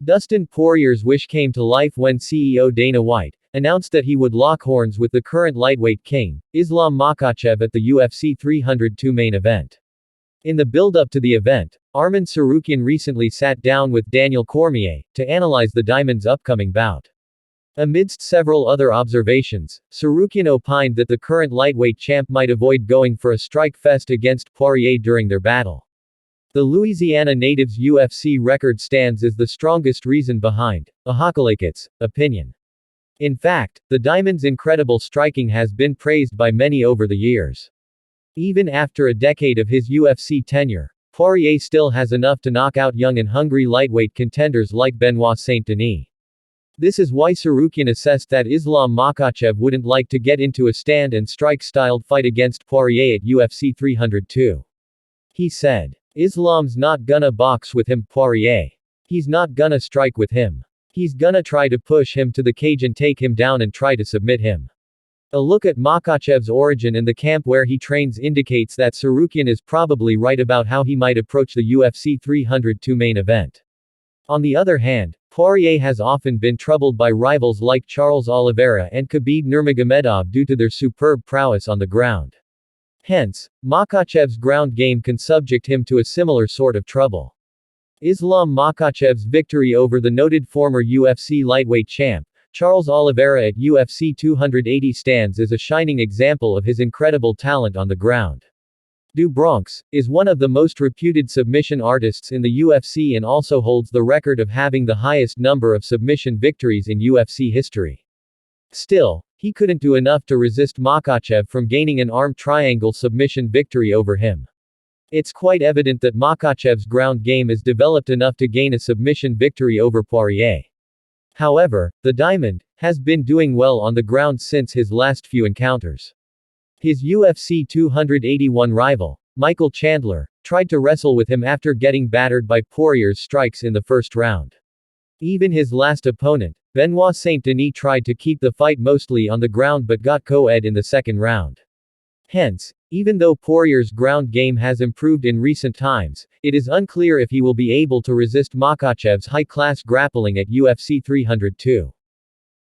Dustin Poirier's wish came to life when CEO Dana White announced that he would lock horns with the current lightweight king, Islam Makhachev, at the UFC 302 main event. In the build-up to the event, Arman Tsarukyan recently sat down with Daniel Cormier to analyze the Diamond's upcoming bout. Amidst several other observations, Tsarukyan opined that the current lightweight champ might avoid going for a strike fest against Poirier during their battle. The Louisiana native's UFC record stands as the strongest reason behind Ahalkalekets' opinion. In fact, the Diamond's incredible striking has been praised by many over the years. Even after a decade of his UFC tenure, Poirier still has enough to knock out young and hungry lightweight contenders like Benoit Saint-Denis. This is why Tsarukyan assessed that Islam Makhachev wouldn't like to get into a stand and strike styled fight against Poirier at UFC 302. He said, "Islam's not gonna box with him, Poirier. He's not gonna strike with him. He's gonna try to push him to the cage and take him down and try to submit him." A look at Makhachev's origin and the camp where he trains indicates that Tsarukyan is probably right about how he might approach the UFC 302 main event. On the other hand, Poirier has often been troubled by rivals like Charles Oliveira and Khabib Nurmagomedov due to their superb prowess on the ground. Hence, Makhachev's ground game can subject him to a similar sort of trouble. Islam Makhachev's victory over the noted former UFC lightweight champ, Charles Oliveira, at UFC 280 stands as a shining example of his incredible talent on the ground. Du Bronx is one of the most reputed submission artists in the UFC and also holds the record of having the highest number of submission victories in UFC history. Still, he couldn't do enough to resist Makhachev from gaining an arm triangle submission victory over him. It's quite evident that Makhachev's ground game is developed enough to gain a submission victory over Poirier. However, the Diamond has been doing well on the ground since his last few encounters. His UFC 281 rival, Michael Chandler, tried to wrestle with him after getting battered by Poirier's strikes in the first round. Even his last opponent, Benoit Saint-Denis, tried to keep the fight mostly on the ground but got co-ed in the second round. Hence, even though Poirier's ground game has improved in recent times, it is unclear if he will be able to resist Makhachev's high-class grappling at UFC 302.